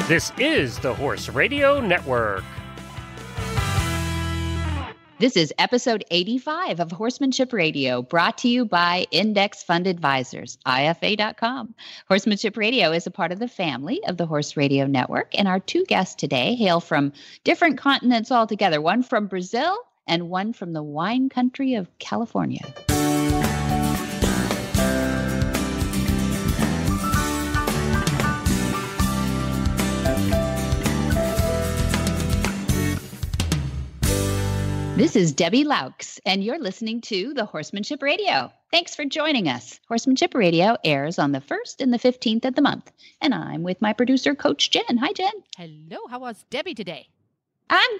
This is the Horse Radio Network. This is episode 85 of Horsemanship Radio, brought to you by Index Fund Advisors, IFA.com. Horsemanship Radio is a part of the family of the Horse Radio Network, and our two guests today hail from different continents altogether, one from Brazil and one from the wine country of California. This is Debbie Laux, and you're listening to the Horsemanship Radio. Thanks for joining us. Horsemanship Radio airs on the 1st and the 15th of the month, and I'm with my producer, Coach Jen. Hi, Jen. Hello. How was Debbie today? I'm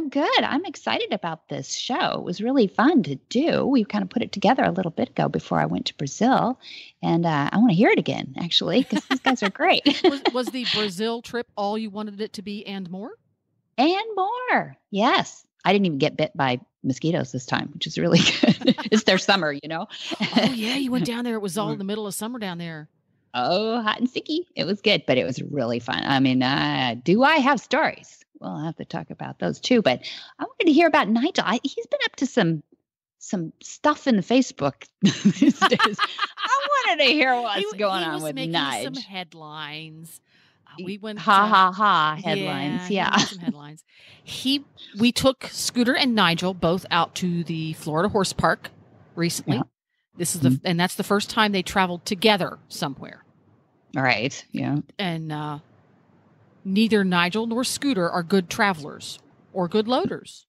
good. I'm excited about this show. It was really fun to do. We kind of put it together a little bit ago before I went to Brazil, and I want to hear it again, actually, because these guys are great. was the Brazil trip all you wanted it to be and more? And more, yes. I didn't even get bit by mosquitoes this time, which is really good. It's their summer, you know? Oh, yeah. You went down there. It was all in the middle of summer down there. Oh, hot and sticky. It was good, but it was really fun. I mean, do I have stories? Well, I'll have to talk about those too. But I wanted to hear about Nigel. He's been up to some stuff in the Facebook these days. I wanted to hear what's going on with Nigel. He was making some headlines. We went headlines. Yeah. Some headlines. We took Scooter and Nigel both out to the Florida Horse Park recently. Yeah. This is and that's the first time they traveled together somewhere. All right. Yeah. And neither Nigel nor Scooter are good travelers or good loaders.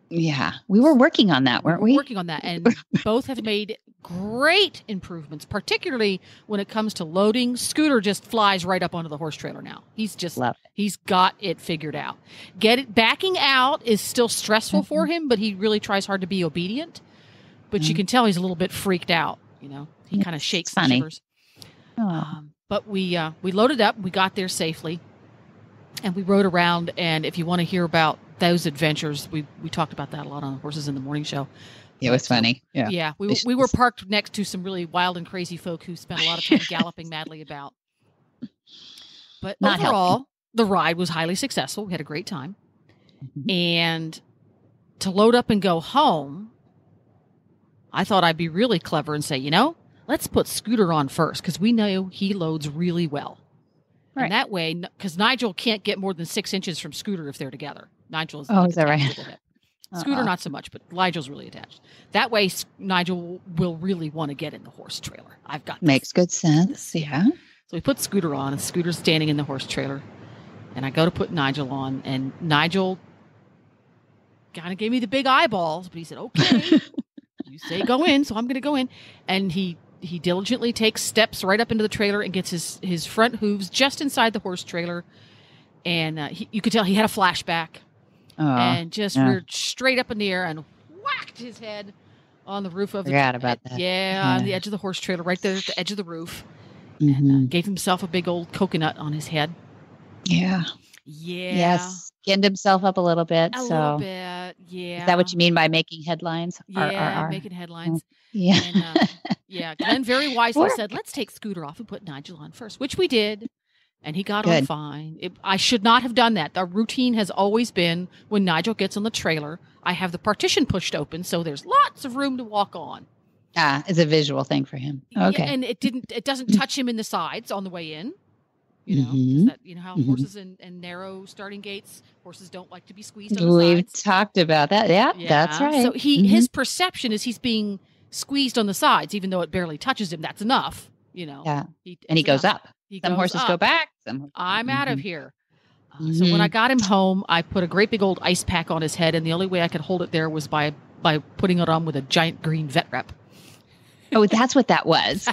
Yeah. We were working on that, weren't we? Working on that. And both have made great improvements, particularly when it comes to loading. Scooter just flies right up onto the horse trailer now. He's got it figured out. Backing out is still stressful for him, but he really tries hard to be obedient. But you can tell he's a little bit freaked out. You know, he kind of shakes and shivers. But we loaded up. We got there safely, and we rode around. And if you want to hear about those adventures, we talked about that a lot on the Horses in the Morning show. It was funny. Yeah. Yeah. We were parked next to some really wild and crazy folk who spent a lot of time galloping madly about. But overall, the ride was highly successful. We had a great time. Mm-hmm. And to load up and go home, I thought I'd be really clever and say, let's put Scooter on first because we know he loads really well. Right. And that way, because Nigel can't get more than 6 inches from Scooter if they're together. Nigel is is that right? Scooter, not so much, but Nigel's really attached. That way, Nigel will really want to get in the horse trailer. I've got this. Makes good sense, yeah. So we put Scooter on, and Scooter's standing in the horse trailer. And I go to put Nigel on, and Nigel kind of gave me the big eyeballs, but he said, okay, you say go in, so I'm going to go in. And he diligently takes steps right up into the trailer and gets his front hooves just inside the horse trailer. And you could tell he had a flashback. And just reared straight up in the air and whacked his head on the roof of the Forgot about that. Yeah, on the edge of the horse trailer, right there at the edge of the roof. Mm-hmm. And gave himself a big old coconut on his head. Yeah. Yeah. Yes. Skinned himself up a little bit. A little bit, yeah. Is that what you mean by making headlines? Yeah, making headlines. Yeah. And, Glenn very wisely said, let's take Scooter off and put Nigel on first, which we did. And he got on fine. I should not have done that. The routine has always been when Nigel gets on the trailer, I have the partition pushed open, so there's lots of room to walk on. It's a visual thing for him. Okay. Yeah, and it doesn't touch him in the sides on the way in. That, how horses and narrow starting gates, horses don't like to be squeezed on the sides. We've talked about that. Yeah, that's right. So his perception is he's being squeezed on the sides, even though it barely touches him. That's enough, Yeah. He goes up. Some horses go back. I'm out of here. So when I got him home, I put a great big old ice pack on his head, and the only way I could hold it there was by putting it on with a giant green vet wrap. Oh, that's what that was.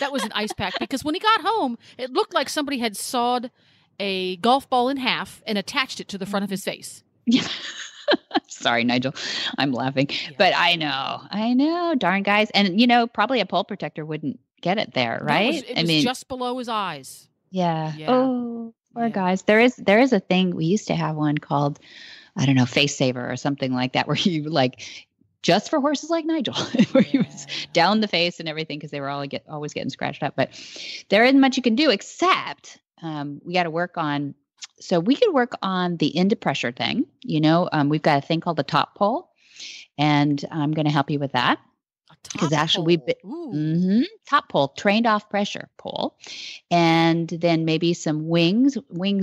That was an ice pack because when he got home, it looked like somebody had sawed a golf ball in half and attached it to the front of his face. Yeah. Sorry, Nigel. I'm laughing. Yeah. But I know. Darn guys. And, probably a pole protector wouldn't get it there, right? No, it was just below his eyes. Yeah. Oh, poor guys. There is a thing. We used to have one called, I don't know, Face Saver or something like that, where you just for horses like Nigel, where he was down the face and everything because they were always getting scratched up. But there isn't much you can do except we got to work on So we could work on the end of pressure thing. We've got a thing called the top pole, and I'm going to help you with that. Because actually top pole, trained off pressure pole, and then maybe some wings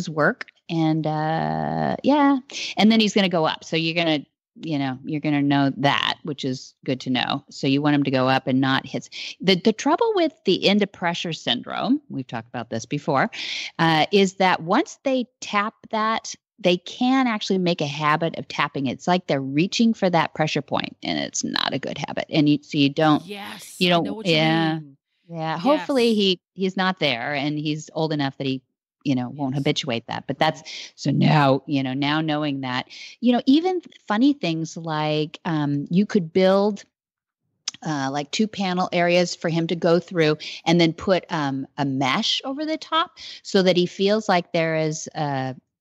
work, and and then he's going to go up. So you're going to know that, which is good to know. So you want him to go up and not hit. The trouble with the end of pressure syndrome, we've talked about this before, is that once they tap that, they can actually make a habit of tapping it. It's like they're reaching for that pressure point, and it's not a good habit. And you don't. Yes. You don't. I know what you mean. Yeah. Hopefully he's not there, and he's old enough that he, won't habituate that. But that's so now, now knowing that, even funny things like you could build like 2 panel areas for him to go through, and then put a mesh over the top so that he feels like there is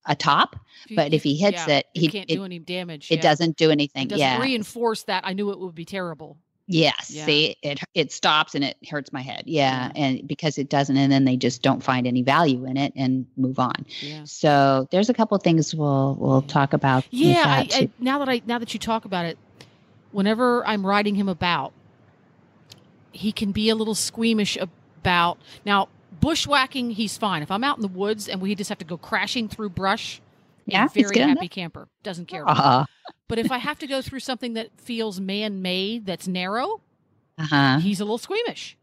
a top, but if he hits it, he can't do any damage. It doesn't do anything. It doesn't reinforce that. I knew it would be terrible. Yes. Yeah. See, it stops and it hurts my head. Yeah. And because it doesn't, and then they just don't find any value in it and move on. Yeah. So there's a couple of things we'll talk about. Yeah. Now that you talk about it, whenever I'm riding him about, he can be a little squeamish about now. Bushwhacking, he's fine. If I'm out in the woods and we just have to go crashing through brush, very happy camper. Doesn't care. But if I have to go through something that feels man-made, that's narrow, he's a little squeamish.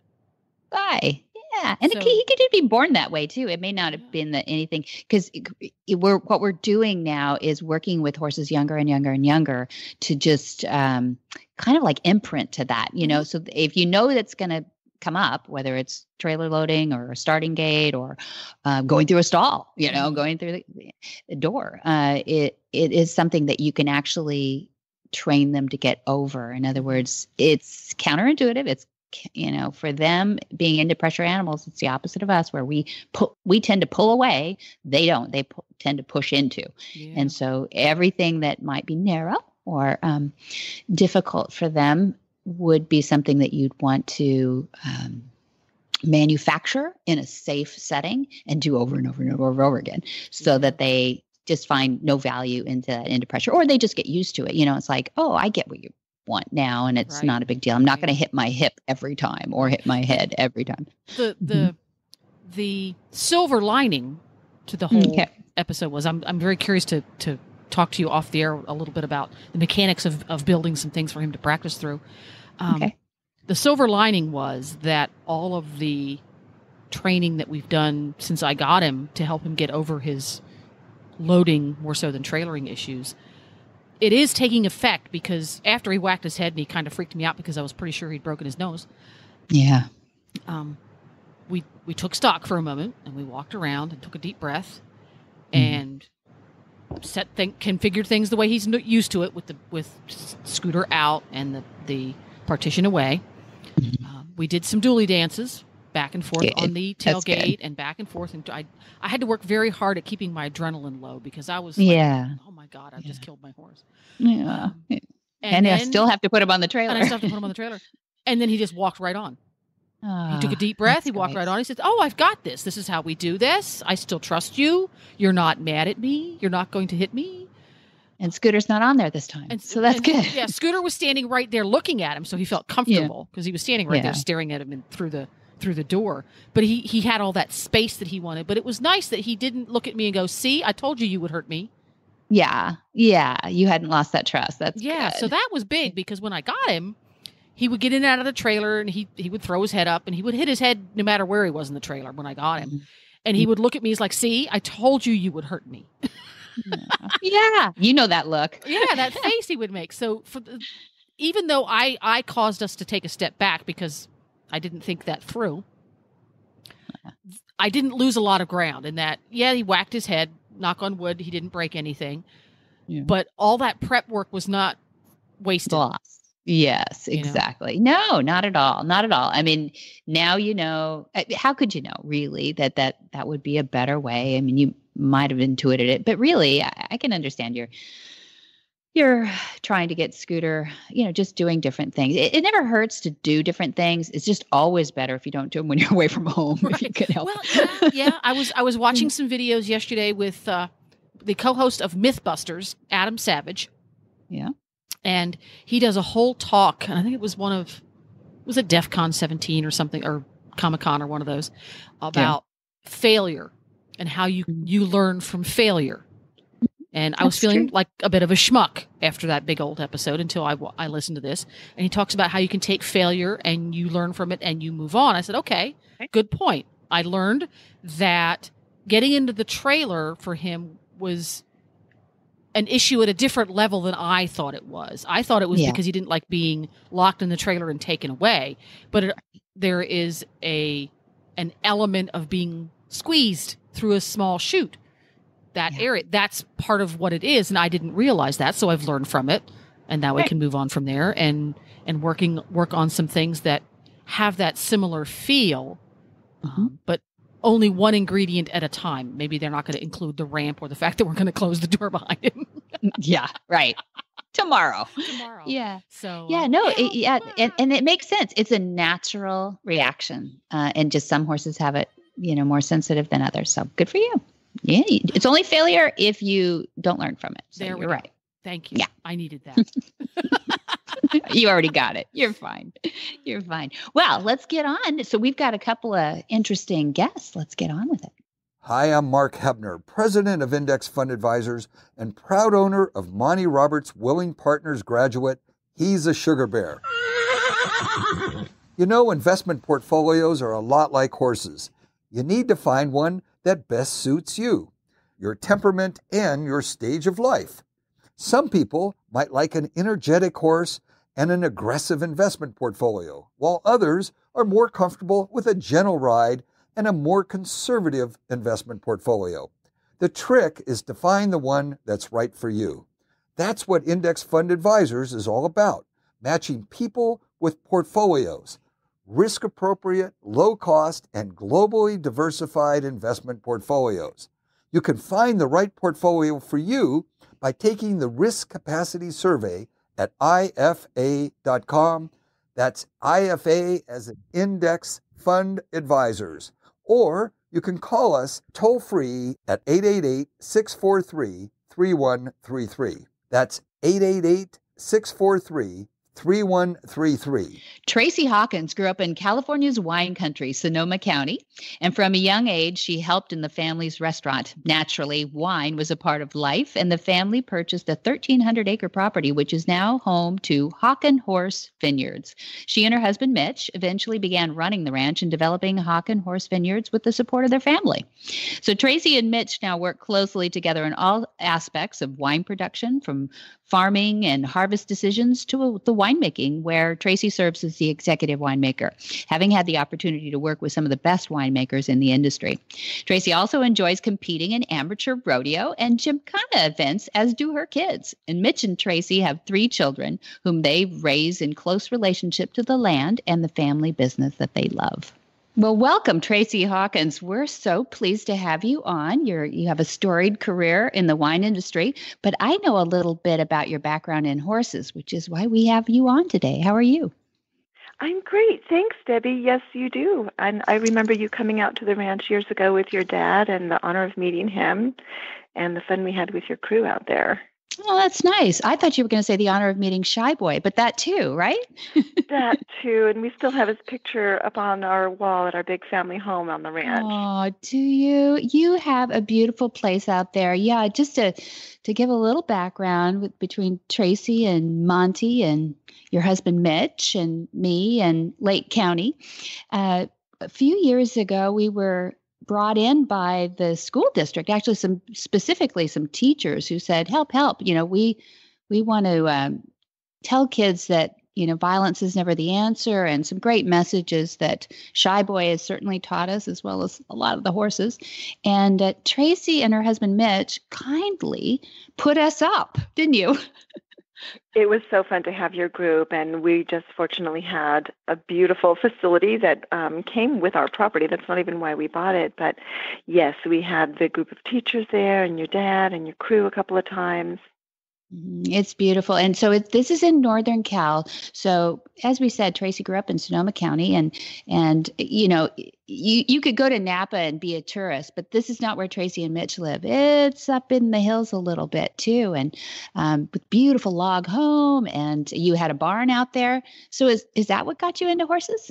Why? Yeah. And he could just be born that way too. It may not have been anything, because what we're doing now is working with horses younger and younger and younger to just kind of like imprint to that, so if that's going to come up, whether it's trailer loading or a starting gate or going through a stall, going through the door, it is something that you can actually train them to get over. In other words, it's counterintuitive. It's, for them being into pressure animals, it's the opposite of us, where we tend to pull away. They don't. They tend to push into. Yeah. And so everything that might be narrow or difficult for them would be something that you'd want to manufacture in a safe setting and do over and over and over and over again, so that they just find no value into pressure, or they just get used to it. It's like, oh, I get what you want now, and it's not a big deal. I'm not going to hit my hip every time or hit my head every time. The silver lining to the whole episode was I'm very curious to talk to you off the air a little bit about the mechanics of building some things for him to practice through. The silver lining was that all of the training that we've done since I got him to help him get over his loading more so than trailering issues, it is taking effect, because after he whacked his head and he kind of freaked me out because I was pretty sure he'd broken his nose. Yeah. We took stock for a moment and we walked around and took a deep breath and configured things the way he's used to it, with Scooter out and the partition away. We did some dually dances back and forth on the tailgate and back and forth. And I had to work very hard at keeping my adrenaline low, because I was like, oh my God, I've just killed my horse. Yeah. And then, I still have to put him on the trailer. And then he just walked right on. He took a deep breath. He walked right on. He said, oh, I've got this. This is how we do this. I still trust you. You're not mad at me. You're not going to hit me. And Scooter's not on there this time. So that's good. Yeah, Scooter was standing right there looking at him, so he felt comfortable, because he was standing right there staring at him through the door. But he had all that space that he wanted. But it was nice that he didn't look at me and go, see, I told you would hurt me. Yeah. Yeah. You hadn't lost that trust. That's good. So that was big, because when I got him, he would get in and out of the trailer, and he would throw his head up, and he would hit his head no matter where he was in the trailer when I got him. And he would look at me, he's like, see, I told you would hurt me. Yeah. You know that look. Yeah, that face he would make. So even though I caused us to take a step back because I didn't think that through, I didn't lose a lot of ground in that. Yeah, he whacked his head, knock on wood, he didn't break anything. Yeah. But all that prep work was not wasted. Lost. Yes, exactly. No, not at all. Not at all. I mean, now how could you know really that would be a better way? I mean, you might have intuited it, but really I can understand your you're trying to get Scooter, just doing different things. It never hurts to do different things. It's just always better if you don't do them when you're away from home, if you can help. Well, yeah. I was watching some videos yesterday with the co-host of Mythbusters, Adam Savage. Yeah. And he does a whole talk, and I think it was was it DEF CON 17 or something, or Comic-Con or one of those, about failure and how you learn from failure. And I was feeling like a bit of a schmuck after that big old episode until I listened to this. And he talks about how you can take failure and you learn from it and you move on. I said, okay, good point. I learned that getting into the trailer for him was an issue at a different level than I thought it was. I thought it was because he didn't like being locked in the trailer and taken away. But there is an element of being squeezed through a small chute. That area, that's part of what it is, and I didn't realize that, so I've learned from it, and now I can move on from there and work on some things that have that similar feel, but only one ingredient at a time. Maybe they're not going to include the ramp or the fact that we're going to close the door behind him. Yeah, right. Tomorrow. Yeah. So. And it makes sense. It's a natural reaction, and just some horses have it, more sensitive than others. So good for you. Yeah, it's only failure if you don't learn from it. So you're right. Thank you. Yeah. I needed that. You already got it. You're fine. You're fine. Well, let's get on. So we've got a couple of interesting guests. Let's get on with it. Hi, I'm Mark Hebner, president of Index Fund Advisors and proud owner of Monty Roberts' Willing Partners graduate, He's a Sugar Bear. Investment portfolios are a lot like horses. You need to find one that best suits you, your temperament, and your stage of life. Some people might like an energetic horse and an aggressive investment portfolio, while others are more comfortable with a gentle ride and a more conservative investment portfolio. The trick is to find the one that's right for you. That's what Index Fund Advisors is all about, matching people with portfolios. Risk-appropriate, low-cost, and globally diversified investment portfolios. You can find the right portfolio for you by taking the Risk Capacity Survey at IFA.com. That's IFA as in Index Fund Advisors. Or you can call us toll-free at 888-643-3133. That's 888-643-3133. Tracey Hawkins grew up in California's wine country, Sonoma County, and from a young age, she helped in the family's restaurant. Naturally, wine was a part of life, and the family purchased a 1,300-acre property, which is now home to Hawkins Horse Vineyards. She and her husband, Mitch, eventually began running the ranch and developing Hawkins Horse Vineyards with the support of their family. So Tracey and Mitch now work closely together in all aspects of wine production, from farming and harvest decisions to the winemaking, where Tracey serves as the executive winemaker, having had the opportunity to work with some of the best winemakers in the industry. Tracey also enjoys competing in amateur rodeo and gymkhana events, as do her kids. And Mitch and Tracey have 3 children whom they raise in close relationship to the land and the family business that they love. Well, welcome, Tracey Hawkins. We're so pleased to have you on. You have a storied career in the wine industry, but I know a little bit about your background in horses, which is why we have you on today. How are you? I'm great. Thanks, Debbie. Yes, you do. And I remember you coming out to the ranch years ago with your dad and the honor of meeting him and the fun we had with your crew out there. Oh, that's nice. I thought you were going to say the honor of meeting Shy Boy, but that too, right? That too. And we still have his picture up on our wall at our big family home on the ranch. Oh, do you? You have a beautiful place out there. Yeah, just to give a little background between Tracey and Monty and your husband Mitch and me and Lake County. A few years ago, we were brought in by the school district, actually specifically some teachers who said, help, we want to tell kids that, violence is never the answer, and some great messages that Shy Boy has certainly taught us, as well as a lot of the horses. And Tracey and her husband Mitch kindly put us up, didn't you? It was so fun to have your group, and we just fortunately had a beautiful facility that came with our property. That's not even why we bought it, but yes, we had the group of teachers there and your dad and your crew a couple of times. It's beautiful. And so this is in Northern Cal. So as we said, Tracey grew up in Sonoma County, and you could go to Napa and be a tourist, but this is not where Tracey and Mitch live. It's up in the hills a little bit too, and with beautiful log home, and you had a barn out there. So is that what got you into horses?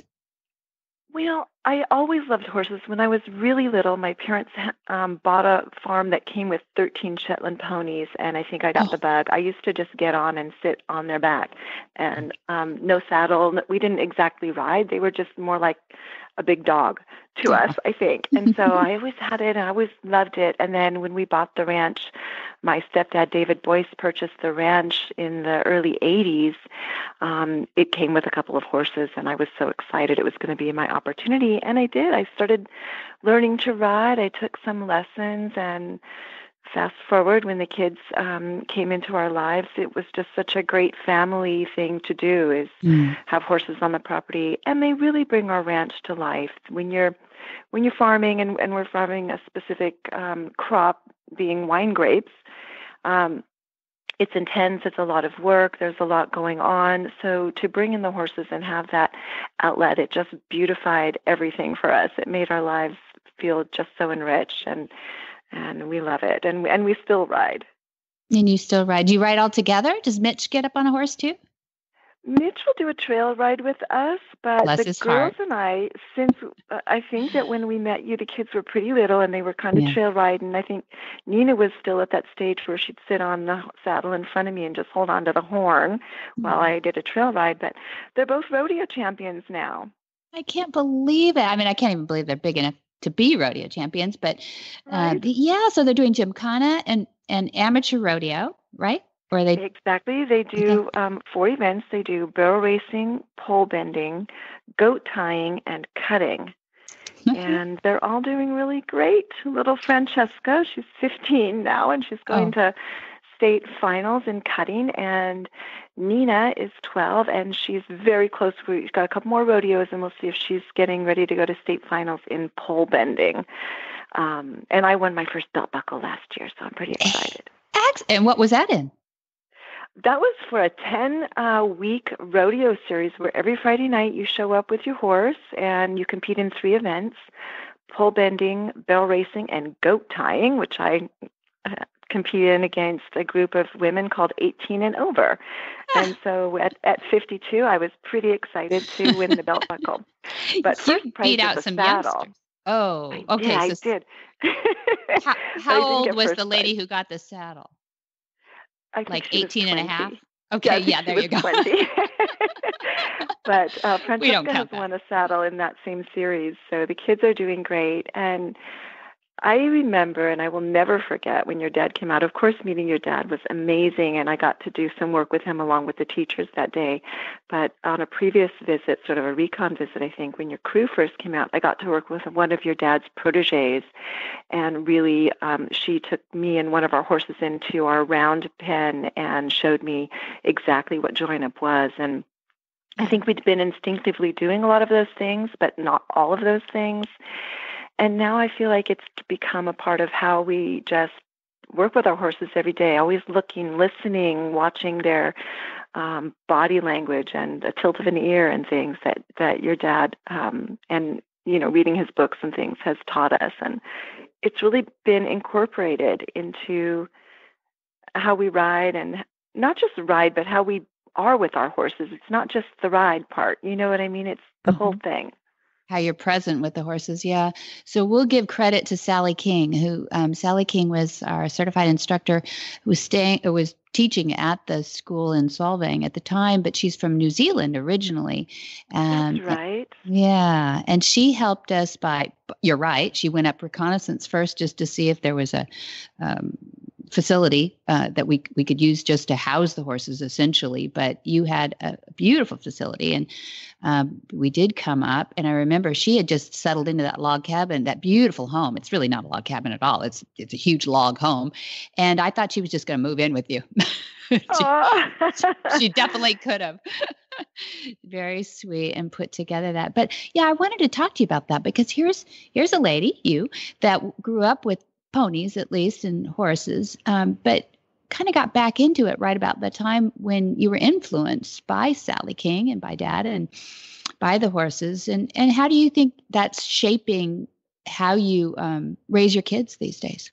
Well, I always loved horses. When I was really little, my parents bought a farm that came with 13 Shetland ponies, and I think I got the bug. I used to just get on and sit on their back, and no saddle. We didn't exactly ride. They were just more like a big dog to us, I think. And so I always had it, and I always loved it. And then when we bought the ranch, my stepdad, David Boyce, purchased the ranch in the early 80s. It came with a couple of horses, and I was so excited it was going to be my opportunity. And I did. I started learning to ride. I took some lessons, and fast forward when the kids came into our lives, it was just such a great family thing to do, is have horses on the property. And they really bring our ranch to life. When you're farming, and we're farming a specific crop, being wine grapes, it's intense. It's a lot of work. There's a lot going on. So to bring in the horses and have that outlet, it just beautified everything for us. It made our lives feel just so enriched, and we love it. And we still ride. And you still ride. Do you ride all together? Does Mitch get up on a horse too? Mitch will do a trail ride with us, but the girls and I, since I think that when we met you, the kids were pretty little and they were kind of trail riding. I think Nina was still at that stage where she'd sit on the saddle in front of me and just hold on to the horn while I did a trail ride. But they're both rodeo champions now. I can't believe it. I mean, I can't even believe they're big enough to be rodeo champions, but so they're doing gymkhana and amateur rodeo, right? Or they exactly. They do 4 events. They do barrel racing, pole bending, goat tying, and cutting. And they're all doing really great. Little Francesca, she's 15 now, and she's going to state finals in cutting. And Nina is 12, and she's very close. We've got a couple more rodeos, and we'll see if she's getting ready to go to state finals in pole bending. And I won my first belt buckle last year, so I'm pretty excited. And what was that in? That was for a 10-week rodeo series where every Friday night you show up with your horse and you compete in 3 events: pole bending, barrel racing, and goat tying, which I compete in against a group of women called 18 and over. And so at 52, I was pretty excited to win the belt buckle. But first prize beat out was a some saddle. Youngsters. Oh, okay. I did. How old was the lady who got the saddle? Like 18 and a half? Okay, yeah, there you go. But Francesca has won a saddle in that same series, so the kids are doing great. And I remember, and I will never forget, when your dad came out. Of course, meeting your dad was amazing, and I got to do some work with him along with the teachers that day. But on a previous visit, sort of a recon visit, I think, when your crew first came out, I got to work with one of your dad's proteges. And really, she took me and one of our horses into our round pen and showed me exactly what join up was. And I think we'd been instinctively doing a lot of those things, but not all of those things. And now I feel like it's become a part of how we just work with our horses every day, always looking, listening, watching their body language and a tilt of an ear and things that your dad and, reading his books and things has taught us. And it's really been incorporated into how we ride, and not just ride, but how we are with our horses. It's not just the ride part. You know what I mean? It's the whole thing. How you're present with the horses. Yeah. So we'll give credit to Sally King, who Sally King was our certified instructor who was teaching at the school in Solvang at the time, but she's from New Zealand originally. That's right. Yeah. And she helped us you're right. She went up reconnaissance first just to see if there was a facility that we could use just to house the horses essentially, but you had a beautiful facility, and we did come up, and I remember she had just settled into that log cabin, that beautiful home. It's really not a log cabin at all. It's a huge log home, and I thought she was just going to move in with you. she definitely could have. Very sweet, and put together that. But yeah, I wanted to talk to you about that, because here's a lady, you, that grew up with ponies, at least, and horses, but kind of got back into it right about the time when you were influenced by Sally King and by Dad and by the horses. And how do you think that's shaping how you raise your kids these days?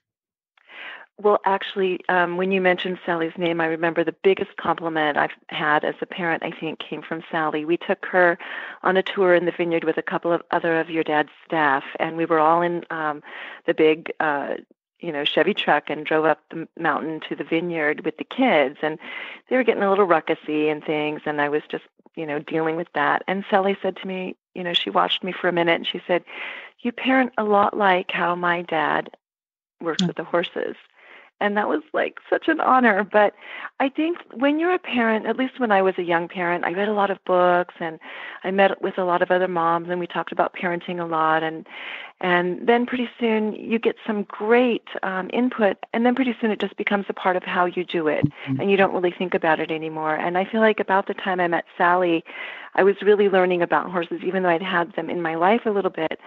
Well, actually, when you mentioned Sally's name, I remember the biggest compliment I've had as a parent, I think, came from Sally. We took her on a tour in the vineyard with a couple of other of your dad's staff, and we were all in the big Chevy truck and drove up the mountain to the vineyard with the kids. And they were getting a little ruckusy and things, and I was just, dealing with that. And Sally said to me, she watched me for a minute, and she said, "You parent a lot like how my dad works with the horses." And that was like such an honor. But I think when you're a parent, at least when I was a young parent, I read a lot of books and I met with a lot of other moms and we talked about parenting a lot. And then pretty soon you get some great input. And then pretty soon it just becomes a part of how you do it. And you don't really think about it anymore. And I feel like about the time I met Sally, I was really learning about horses, even though I'd had them in my life a little bit.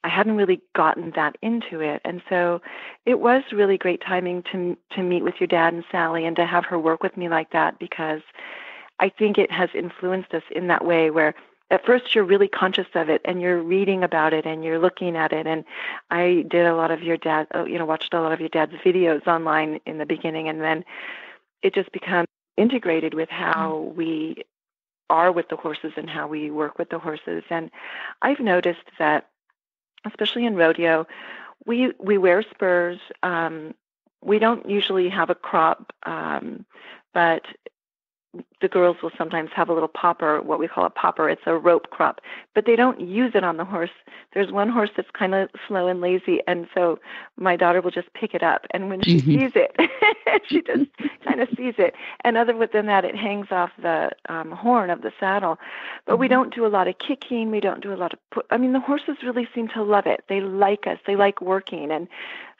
I hadn't really gotten that into it. And so it was really great timing to meet with your dad and Sally and to have her work with me like that, because I think it has influenced us in that way where at first you're really conscious of it and you're reading about it and you're looking at it. And I did a lot of your dad, watched a lot of your dad's videos online in the beginning, and then it just becomes integrated with how we are with the horses and how we work with the horses. And I've noticed that especially in rodeo, we wear spurs. We don't usually have a crop, but the girls will sometimes have a little popper, what we call a popper. It's a rope crop, but they don't use it on the horse. There's one horse that's kind of slow and lazy, and so my daughter will just pick it up. And when she sees it, she just kind of sees it. And other than that, it hangs off the horn of the saddle. But we don't do a lot of kicking. We don't do a lot of the horses really seem to love it. They like us. They like working. And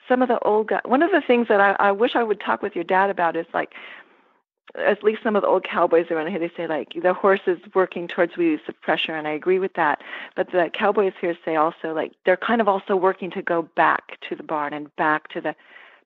some of the old guys, one of the things that I wish I would talk with your dad about is like, at least some of the old cowboys around here, they say like the horse is working towards release of pressure, and I agree with that. But the cowboys here say also like they're kind of also working to go back to the barn and back to the.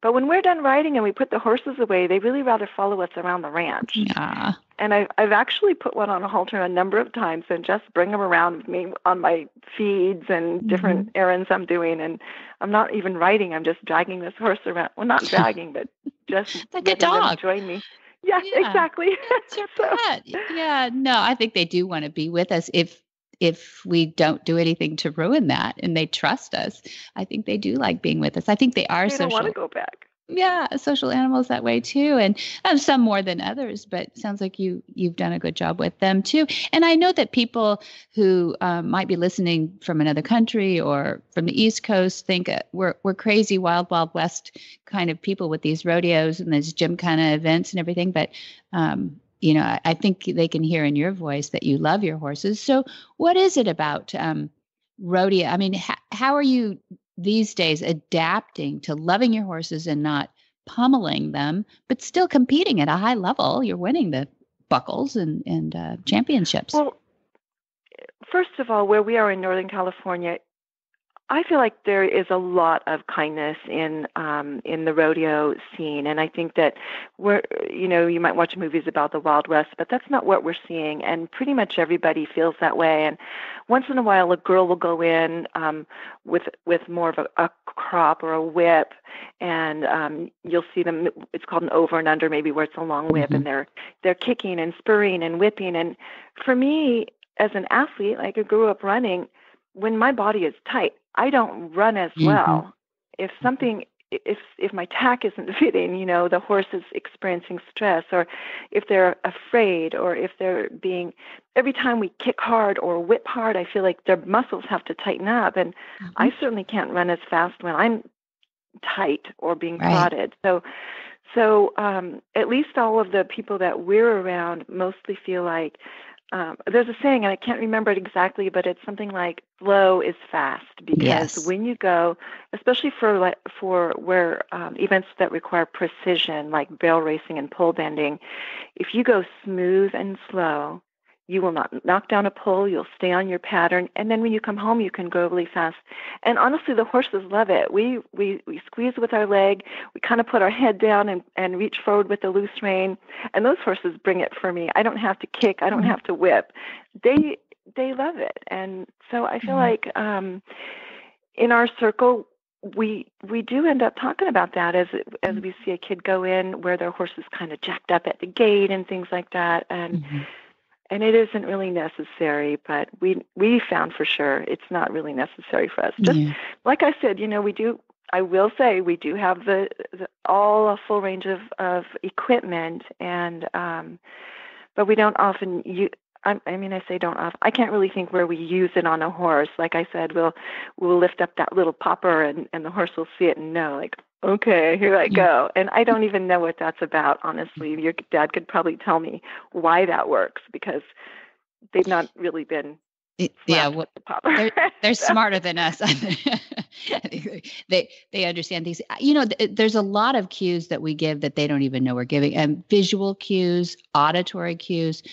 But when we're done riding and we put the horses away, they really rather follow us around the ranch. Yeah. And I've actually put one on a halter a number of times and just bring them around with me on my feeds and different errands I'm doing. And I'm not even riding; I'm just dragging this horse around. Well, not dragging, but just like a dog. Them join me. Yeah, exactly. It's your pet. Yeah, no, I think they do want to be with us if we don't do anything to ruin that and they trust us. I think they do like being with us. I think they are social. They don't want to go back. Yeah, social animals that way too, and some more than others. But it sounds like you've done a good job with them too. And I know that people who might be listening from another country or from the East Coast think we're crazy, wild west kind of people with these rodeos and these gymkhana events and everything. But I think they can hear in your voice that you love your horses. So, what is it about rodeo? I mean, how are you these days adapting to loving your horses and not pummeling them, but still competing at a high level? You're winning the buckles and championships. Well, first of all, where we are in Northern California, I feel like there is a lot of kindness in the rodeo scene, and I think that you might watch movies about the Wild West, but that's not what we're seeing, and pretty much everybody feels that way. And once in a while, a girl will go in with more of a crop or a whip, and you'll see them. It's called an over and under, maybe, where it's a long whip, and they're kicking and spurring and whipping. And for me, as an athlete, like I grew up running, when my body is tight, I don't run as well. If my tack isn't fitting, the horse is experiencing stress, or if they're afraid, or if they're every time we kick hard or whip hard, I feel like their muscles have to tighten up. And I certainly can't run as fast when I'm tight or being prodded. So at least all of the people that we're around mostly feel like, there's a saying, and I can't remember it exactly, but it's something like slow is fast, because when you go, especially for where events that require precision, like barrel racing and pole bending, if you go smooth and slow, You will not knock down a pole. You'll stay on your pattern. And then when you come home, you can go really fast. And honestly, the horses love it. We squeeze with our leg. We kind of put our head down and reach forward with the loose rein. And those horses bring it for me. I don't have to kick. I don't have to whip. They love it. And so I feel like in our circle, we do end up talking about that as we see a kid go in where their horse is kind of jacked up at the gate and things like that. And it isn't really necessary, but we found for sure it's not really necessary for us. Just like I said, I will say we do have a full range of equipment, and but we don't often use. I say don't often. I can't really think where we use it on a horse. Like I said, we'll lift up that little popper, and the horse will see it and know, like, okay, here I go. And I don't even know what that's about, honestly. Your dad could probably tell me why that works, because they've not really been well, they're smarter than us. They understand these. There's a lot of cues that we give that they don't even know we're giving. And visual cues, auditory cues.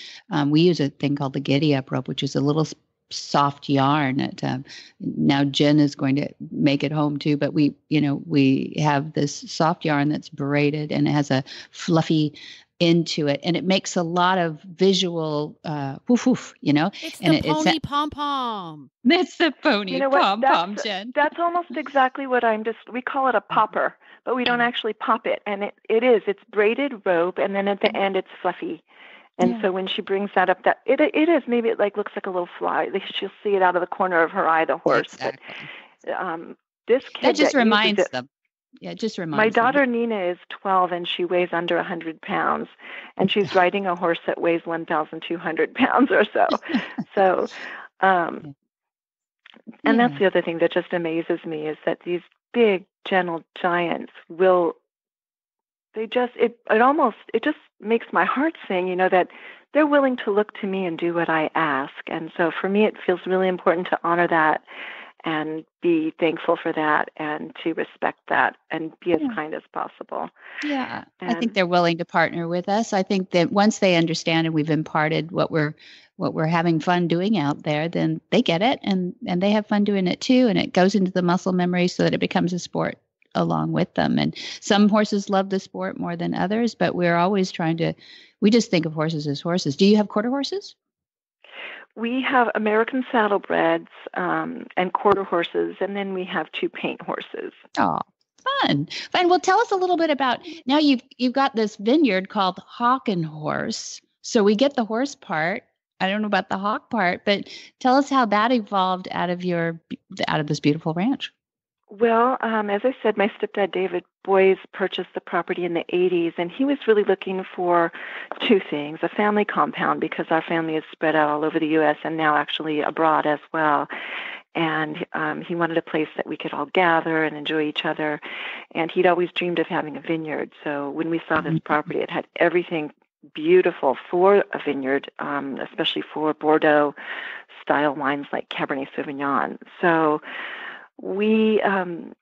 We use a thing called the giddy up rope, which is a little soft yarn that now Jen is going to make it home too. But we have this soft yarn that's braided and it has a fluffy into it, and it makes a lot of visual woof woof, It's and the pony pom-pom. It's the pony pom-pom, Jen. That's almost exactly what we call it a popper, but we don't actually pop it. And it's braided rope, and then at the end it's fluffy. And so when she brings that up, that it is, maybe it looks like a little fly. She'll see it out of the corner of her eye, the horse. Exactly. But this kid that just reminds them. Yeah, it just reminds My daughter them. Nina is 12 and she weighs under 100 pounds, and she's riding a horse that weighs 1,200 pounds or so. So, and that's the other thing that just amazes me is that these big, gentle giants it just makes my heart sing, that they're willing to look to me and do what I ask. And so for me, it feels really important to honor that and be thankful for that and to respect that and be as kind as possible. Yeah. I think they're willing to partner with us. I think that once they understand and we've imparted what we're having fun doing out there, then they get it and they have fun doing it too. And it goes into the muscle memory so that it becomes a sport along with them. And some horses love the sport more than others, but we're always we just think of horses as horses. Do you have quarter horses? We have American saddlebreds and quarter horses, and then we have 2 paint horses. Oh, fun. Well, tell us a little bit about, now you've got this vineyard called Hawkins Horse. So we get the horse part. I don't know about the hawk part, but tell us how that evolved out of this beautiful ranch. Well, as I said, my stepdad, David Boyes, purchased the property in the 80s, and he was really looking for 2 things: a family compound, because our family is spread out all over the U.S. and now actually abroad as well. And he wanted a place that we could all gather and enjoy each other. And he'd always dreamed of having a vineyard. So when we saw this property, it had everything beautiful for a vineyard, especially for Bordeaux-style wines like Cabernet Sauvignon. So we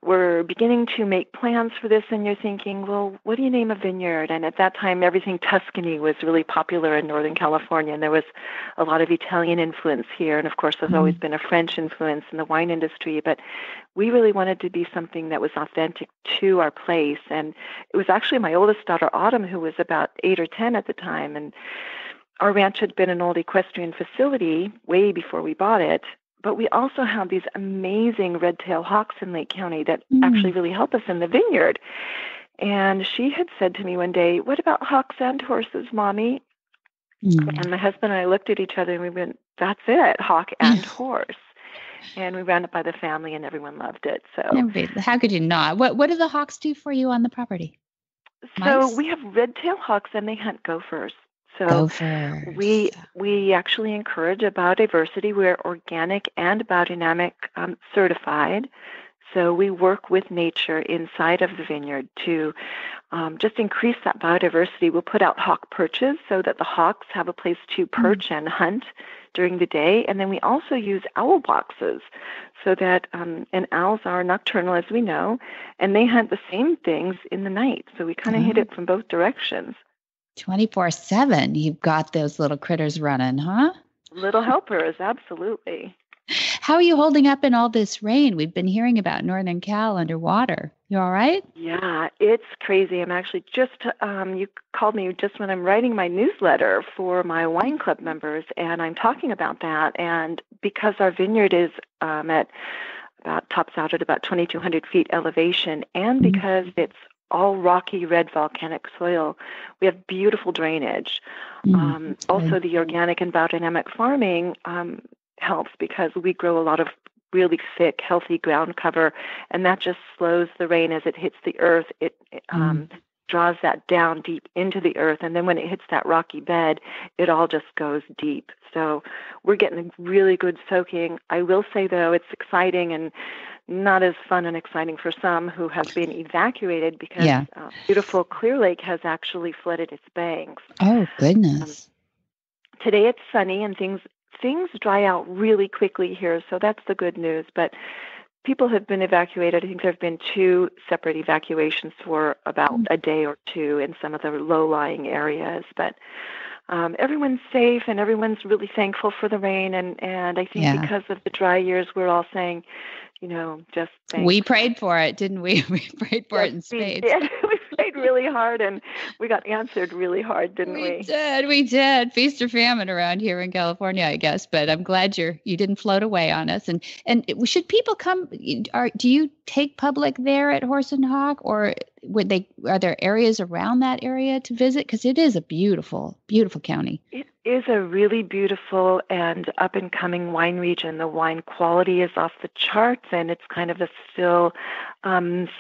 were beginning to make plans for this, and you're thinking, well, what do you name a vineyard? And at that time, everything Tuscany was really popular in Northern California, and there was a lot of Italian influence here. And of course, there's always been a French influence in the wine industry, but we really wanted to be something that was authentic to our place. And it was actually my oldest daughter, Autumn, who was about 8 or 10 at the time. And our ranch had been an old equestrian facility way before we bought it. But we also have these amazing red-tailed hawks in Lake County that actually really help us in the vineyard. And she had said to me one day, "What about hawks and horses, Mommy?" And my husband and I looked at each other and we went, "That's it, hawk and horse." And we ran it by the family and everyone loved it. So how could you not? What do the hawks do for you on the property? So we have red-tailed hawks and they hunt gophers. So we actually encourage a biodiversity. We're organic and biodynamic certified. So we work with nature inside of the vineyard to just increase that biodiversity. We'll put out hawk perches so that the hawks have a place to perch and hunt during the day. And then we also use owl boxes so that, and owls are nocturnal, as we know, and they hunt the same things in the night. So we kind of hit it from both directions. 24/7, you've got those little critters running, huh? little helpers, absolutely. How are you holding up in all this rain? We've been hearing about Northern Cal underwater. You all right? Yeah, it's crazy. I'm actually you called me just when I'm writing my newsletter for my wine club members, and I'm talking about that. And because our vineyard is tops out at about 2,200 feet elevation, and because it's all rocky red volcanic soil, we have beautiful drainage. Also, the organic and biodynamic farming helps because we grow a lot of really thick, healthy ground cover, and that just slows the rain as it hits the earth. It draws that down deep into the earth, and then when it hits that rocky bed, it all just goes deep. So we're getting a really good soaking. I will say, though, it's exciting and not as fun and exciting for some who have been evacuated because beautiful Clear Lake has actually flooded its banks. Oh, goodness. Today it's sunny and things dry out really quickly here, so that's the good news. But people have been evacuated. I think there have been 2 separate evacuations for about a day or 2 in some of the low-lying areas. But everyone's safe, and everyone's really thankful for the rain. And I think because of the dry years, we're all saying, just thanks. We prayed for it, didn't we? We prayed for it in spades. We prayed really hard, and we got answered really hard, didn't we? We did. Feast or famine around here in California, I guess. But I'm glad you didn't float away on us. And should people come? Do you take public there at Horse and Hawk, or are there areas around that area to visit? Because it is a beautiful, beautiful county. It is a really beautiful and up-and-coming wine region. The wine quality is off the charts, and it's kind of a still,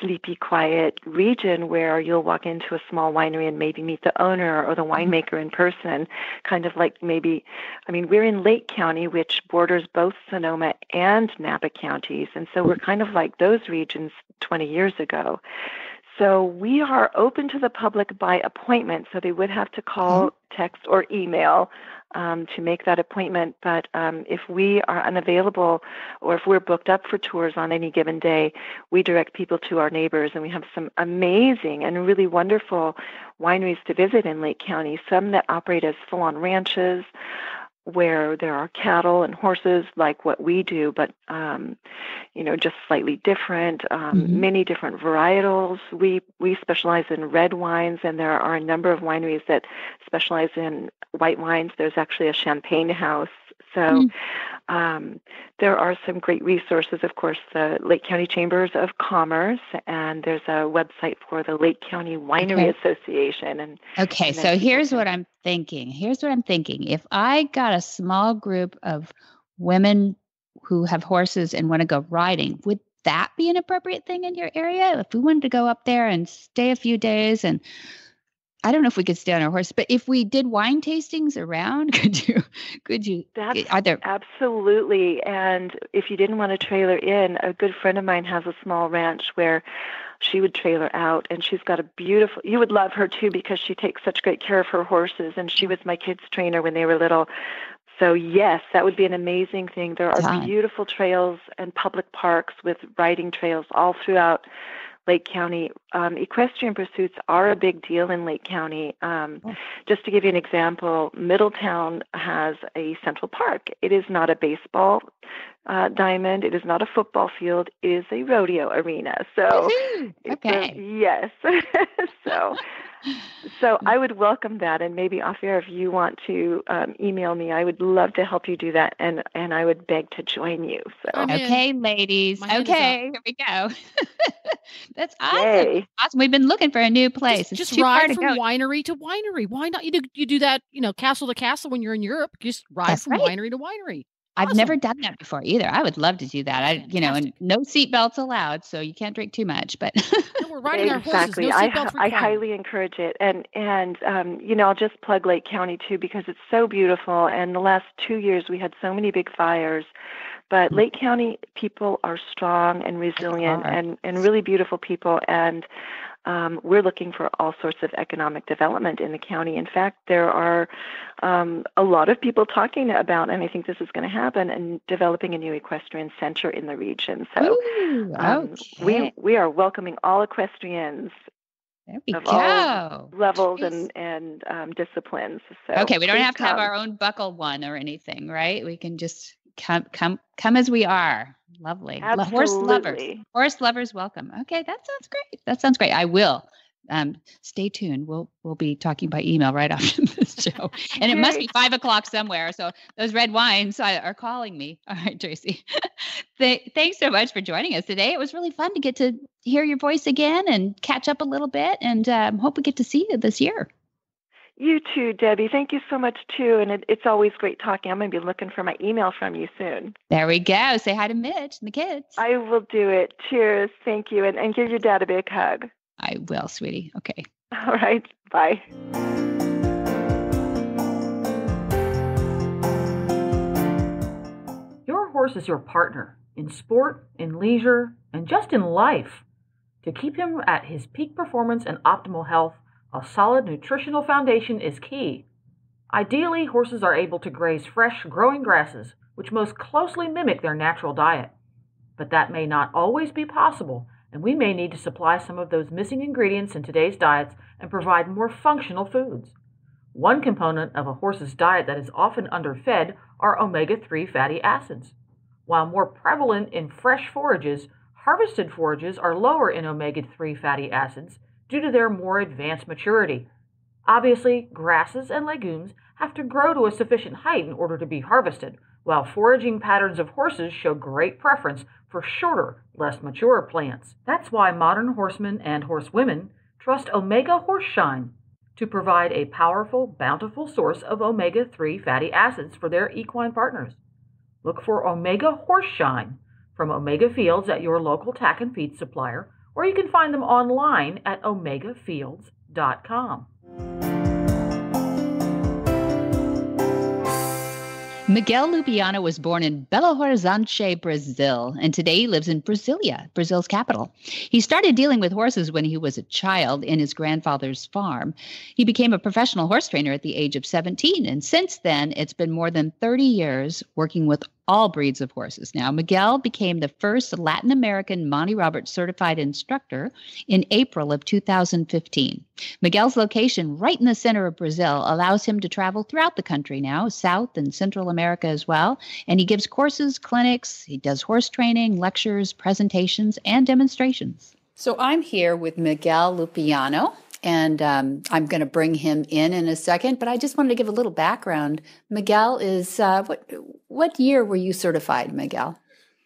sleepy, quiet region where you'll walk into a small winery and maybe meet the owner or the winemaker in person, kind of like we're in Lake County, which borders both Sonoma and Napa counties, and so we're kind of like those regions 20 years ago. So we are open to the public by appointment, so they would have to call, text, or email to make that appointment. But if we are unavailable or if we're booked up for tours on any given day, we direct people to our neighbors, and we have some amazing and really wonderful wineries to visit in Lake County, some that operate as full-on ranches, where there are cattle and horses like what we do, but, just slightly different, many different varietals. We specialize in red wines, and there are a number of wineries that specialize in white wines. There's actually a champagne house. So there are some great resources, of course, the Lake County Chambers of Commerce, and there's a website for the Lake County Winery Association. So here's what I'm thinking. If I got a small group of women who have horses and want to go riding, would that be an appropriate thing in your area? If we wanted to go up there and stay a few days, and I don't know if we could stay on our horse, but if we did wine tastings around, could you? Absolutely. And if you didn't want to trailer in, a good friend of mine has a small ranch where she would trailer out, and she's got you would love her too, because she takes such great care of her horses, and she was my kids' trainer when they were little. So yes, that would be an amazing thing. There are beautiful trails and public parks with riding trails all throughout Lake County. Equestrian pursuits are a big deal in Lake County. Just to give you an example, Middletown has a Central Park. It is not a baseball diamond. It is not a football field. It is a rodeo arena. So, yes. So I would welcome that, and maybe off air, if you want to email me, I would love to help you do that, and I would beg to join you. So okay, ladies. Okay, here we go. That's awesome. Yay. Awesome. We've been looking for a new place. Just ride from winery to winery. Why not? You do that, castle to castle when you're in Europe. Just ride from winery to winery. Awesome. I've never done that before either. I would love to do that. And no seatbelts allowed, so you can't drink too much. But we're riding our horses. No seatbelts required. I highly encourage it, and I'll just plug Lake County too, because it's so beautiful. And the last 2 years we had so many big fires, but Lake County people are strong and resilient and really beautiful people, and we're looking for all sorts of economic development in the county. In fact, there are a lot of people talking about, and I think this is going to happen, and developing a new equestrian center in the region. So we are welcoming all equestrians There we of go. all levels and disciplines. So okay, we don't have to have our own buckle one or anything, right? We can just come as we are. Lovely. Absolutely. Horse lovers welcome. Okay, that sounds great. That sounds great. I will. Stay tuned. We'll be talking by email right after this show. And it must be 5:00 somewhere. So those red wines are calling me. All right, Tracey. Thanks so much for joining us today. It was really fun to get to hear your voice again and catch up a little bit. And hope we get to see you this year. You too, Debbie. Thank you so much, too. And it's always great talking. I'm going to be looking for my email from you soon. There we go. Say hi to Mitch and the kids. I will do it. Cheers. Thank you. And give your dad a big hug. I will, sweetie. Okay. All right. Bye. Your horse is your partner in sport, in leisure, and just in life. To keep him at his peak performance and optimal health, a solid nutritional foundation is key. Ideally, horses are able to graze fresh, growing grasses, which most closely mimic their natural diet. But that may not always be possible, and we may need to supply some of those missing ingredients in today's diets and provide more functional foods. One component of a horse's diet that is often underfed are omega-3 fatty acids. While more prevalent in fresh forages, harvested forages are lower in omega-3 fatty acids due to their more advanced maturity. Obviously, grasses and legumes have to grow to a sufficient height in order to be harvested, while foraging patterns of horses show great preference for shorter, less mature plants. That's why modern horsemen and horsewomen trust Omega Horseshine to provide a powerful, bountiful source of omega-3 fatty acids for their equine partners. Look for Omega Horseshine from Omega Fields at your local tack and feed supplier, or you can find them online at omegafields.com. Miguel Lupiano was born in Belo Horizonte, Brazil, and today he lives in Brasilia, Brazil's capital. He started dealing with horses when he was a child in his grandfather's farm. He became a professional horse trainer at the age of 17, and since then, it's been more than 30 years working with all breeds of horses. Now, Miguel became the first Latin American Monty Roberts certified instructor in April of 2015. Miguel's location right in the center of Brazil allows him to travel throughout the country now, South and Central America as well. And he gives courses, clinics, he does horse training, lectures, presentations, and demonstrations. So I'm here with Miguel Lupiano. And I'm going to bring him in a second, but I just wanted to give a little background. Miguel is, what year were you certified, Miguel?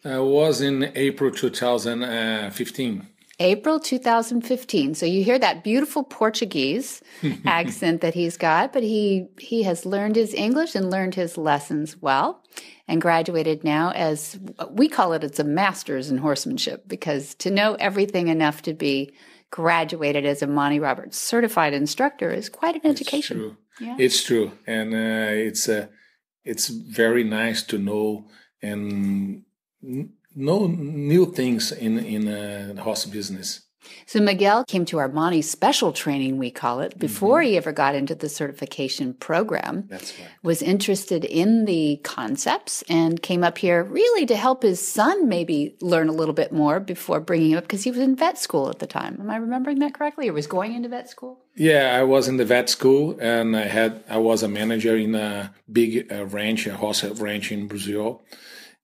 I was in April 2015. April 2015. So you hear that beautiful Portuguese accent that he's got, but he has learned his English and learned his lessons well and graduated now as, we call it, it's a master's in horsemanship, because to know everything enough to be graduated as a Monty Roberts certified instructor is quite an education. It's true. Yeah. It's true. And it's very nice to know and know new things in the horse business. So Miguel came to our Monty special training, we call it, before he ever got into the certification program. That's right. Was interested in the concepts and came up here really to help his son maybe learn a little bit more before bringing him up, because he was in vet school at the time. Am I remembering that correctly? Or was going into vet school? Yeah, I was in the vet school, and I was a manager in a big ranch, a horse ranch in Brazil.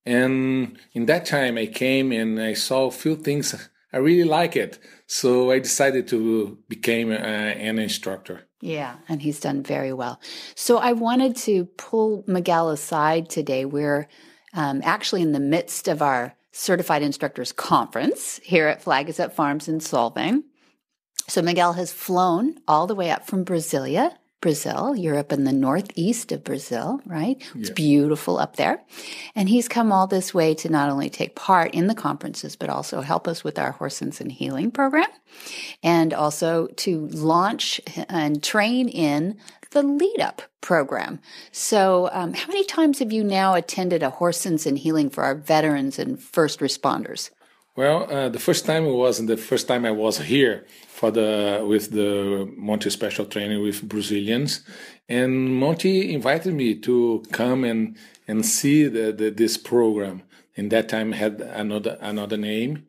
And in that time, I came and I saw a few things. I really like it. So I decided to become an instructor. Yeah, and he's done very well. So I wanted to pull Miguel aside today. We're actually in the midst of our Certified Instructors Conference here at Flag is Up Farms in Solvang. So Miguel has flown all the way up from Brasilia, Brazil. You're up in the northeast of Brazil, right? It's beautiful up there. And he's come all this way to not only take part in the conferences, but also help us with our Horse Sense and Healing program, and also to launch and train in the Lead Up program. So how many times have you now attended a Horse Sense and Healing for our veterans and first responders? Well, the first time I was here with the Monty special training with Brazilians, and Monty invited me to come and see this program. And that time had another name,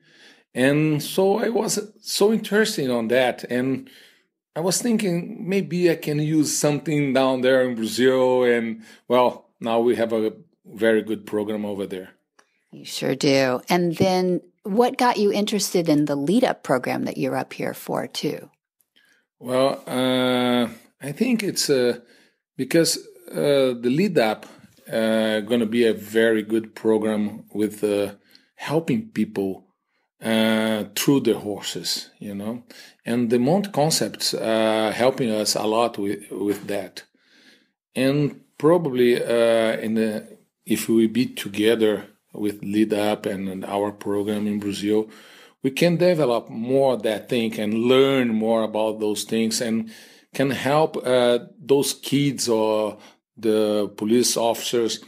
And so I was so interested on that. And I was thinking maybe I can use something down there in Brazil. And well, now we have a very good program over there. You sure do. And then what got you interested in the Lead Up program that you're up here for too? Well, I think it's because the Lead Up going to be a very good program with helping people through the horses, and the Monte concepts helping us a lot with that. And probably if we be together with Lead Up and our program in Brazil, we can develop more that thing and learn more about those things and can help those kids or the police officers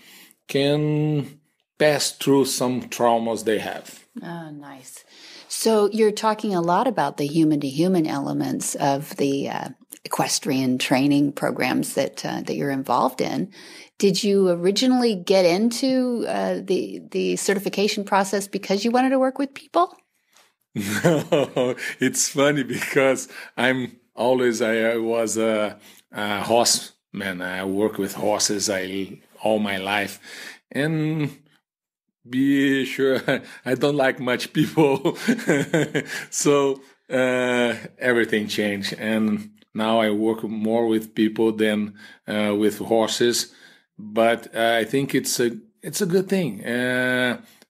can pass through some traumas they have. Oh, nice. So you're talking a lot about the human-to-human elements of the equestrian training programs that you're involved in. Did you originally get into the certification process because you wanted to work with people? No, it's funny because I was a horseman. I work with horses all my life, and be sure I don't like much people. So everything changed, and now I work more with people than with horses. But I think it's a good thing.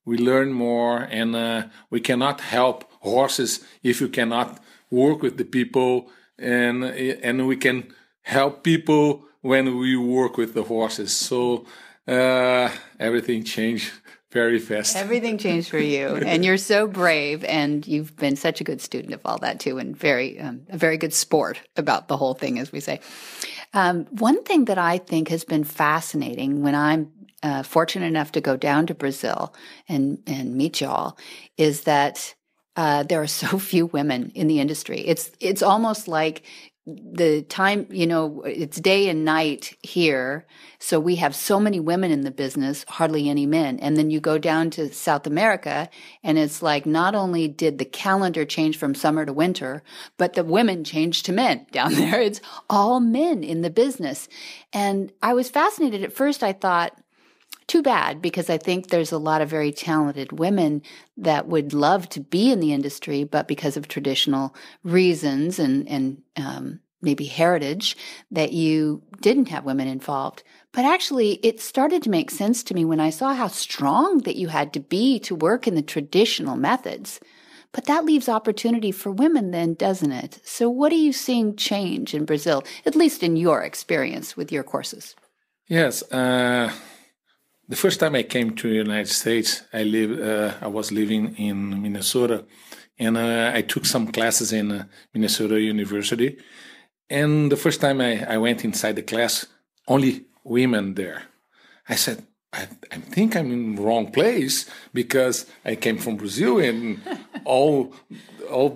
We learn more, and we cannot help horses if you cannot work with the people, and we can help people when we work with the horses. So everything changed very fast. Everything changed for you, and you're so brave, and you've been such a good student of all that too, and a very good sport about the whole thing, as we say. One thing that I think has been fascinating when I'm fortunate enough to go down to Brazil and meet y'all is that there are so few women in the industry. It's almost like the time, it's day and night here. So we have so many women in the business, hardly any men. And then you go down to South America and it's like not only did the calendar change from summer to winter, but the women changed to men down there. It's all men in the business. And I was fascinated. At first I thought, too bad, because I think there's a lot of very talented women that would love to be in the industry, but because of traditional reasons and maybe heritage, that you didn't have women involved. But actually, it started to make sense to me when I saw how strong that you had to be to work in the traditional methods. But that leaves opportunity for women then, doesn't it? So what are you seeing change in Brazil, at least in your experience with your courses? Yes. The first time I came to the United States, I was living in Minnesota, and I took some classes in Minnesota University. And the first time I went inside the class, only women there. I said, I think I'm in the wrong place because I came from Brazil and all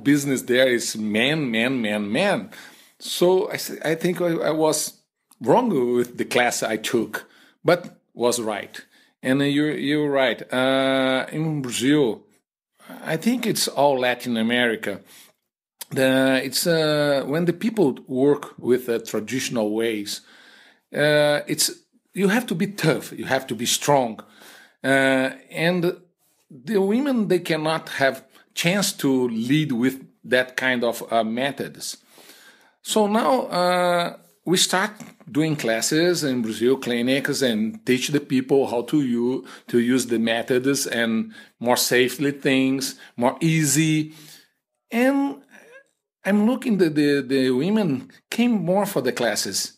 business there is men. So I think I was wrong with the class I took, but was right. And you're right. In Brazil, I think it's all Latin America. It's when the people work with traditional ways. You have to be tough. You have to be strong, and the women they cannot have chance to lead with that kind of methods. So now we start doing classes in Brazil, clinics, and teach the people how to use the methods and more safely things, more easy. And I'm looking the women came more for the classes,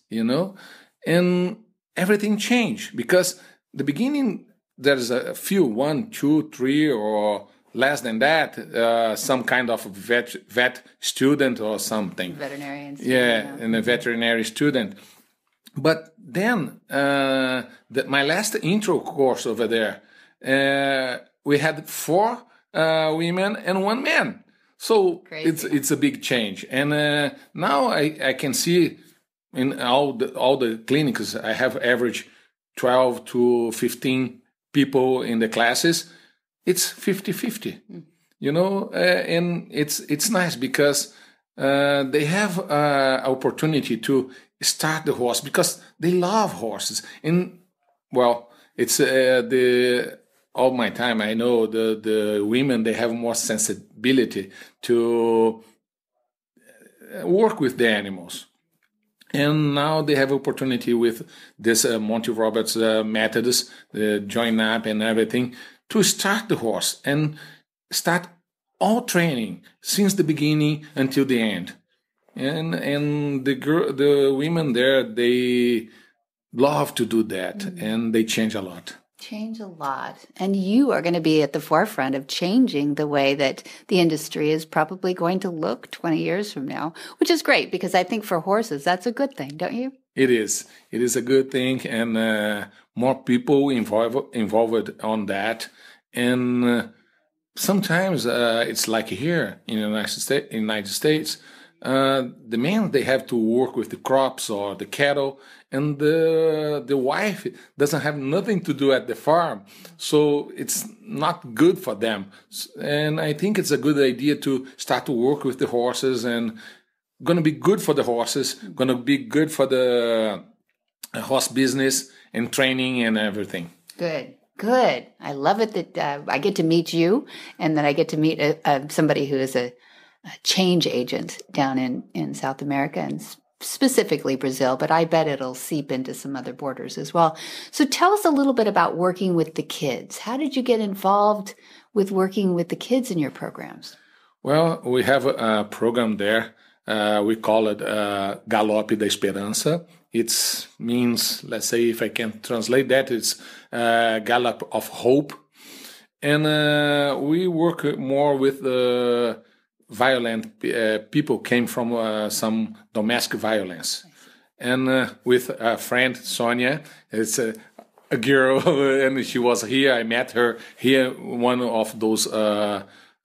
and everything changed because the beginning there's a few, 1, 2, 3, or less than that, some kind of vet student or something. Veterinarians. Yeah, and a veterinary student. But then my last intro course over there, we had 4 women and 1 man. So Crazy. it's a big change. And now I can see in all the clinics, I have average 12 to 15 people in the classes. It's 50-50. and it's nice because they have opportunity to start the horse because they love horses. And well, it's all my time I know the women, they have more sensibility to work with the animals. And now they have opportunity with this Monty Roberts methods, the join up and everything, to start the horse and start all training since the beginning until the end. And the women there, they love to do that, and they change a lot. Change a lot. And you are going to be at the forefront of changing the way that the industry is probably going to look 20 years from now, which is great because I think for horses, that's a good thing, don't you? It is. It is a good thing, and more people involved on that. And sometimes it's like here in the United States, the men, they have to work with the crops or the cattle, and the wife doesn't have nothing to do at the farm, so it's not good for them. And I think it's a good idea to start to work with the horses, and going to be good for the horses, going to be good for the horse business and training and everything. Good. I love it that I get to meet you, and that I get to meet somebody who is a change agent down in South America and specifically Brazil, but I bet it'll seep into some other borders as well. So tell us a little bit about working with the kids. How did you get involved with working with the kids in your programs? Well, we have a program there. We call it Galope da Esperança. It means, let's say, if I can translate that, it's Gallop of Hope. And we work more with violent people came from some domestic violence. And with a friend, Sonia, it's a girl, and she was here. I met her here, one of those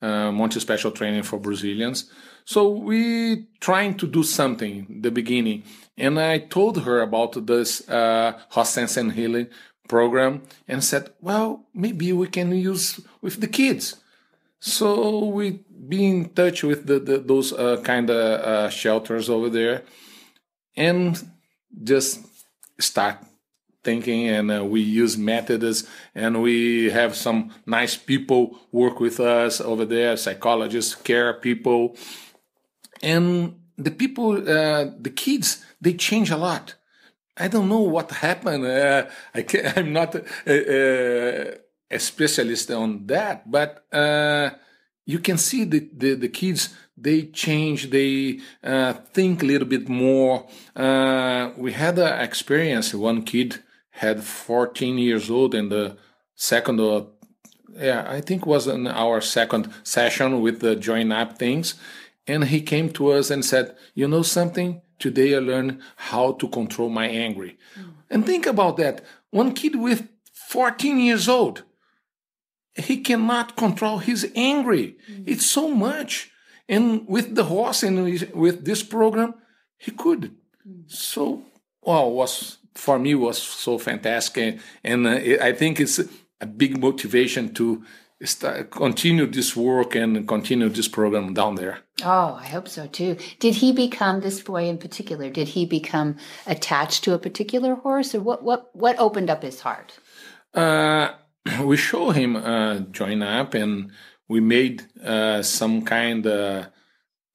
Monte Special Training for Brazilians. So we trying to do something in the beginning. And I told her about this Horse Sense and Healing program and said, well, maybe we can use with the kids. So we be in touch with those kind of shelters over there and just start thinking. And we use methods, and we have some nice people work with us over there, psychologists, care people. And the people, the kids, they change a lot. I don't know what happened. I'm not a specialist on that, but you can see the kids, they change, they think a little bit more. We had an experience, one kid had 14 years old, and the second, I think was in our second session with the join up things. And he came to us and said, you know something? Today I learned how to control my anger. And think about that. One kid with 14 years old, he cannot control his anger. It's so much. And with the horse and with this program, he could. So, for me, was so fantastic. And I think it's a big motivation to continue this work and continue this program down there. Oh, I hope so too. Did he become, this boy in particular, did he become attached to a particular horse, or what opened up his heart? We show him join up, and we made some kind of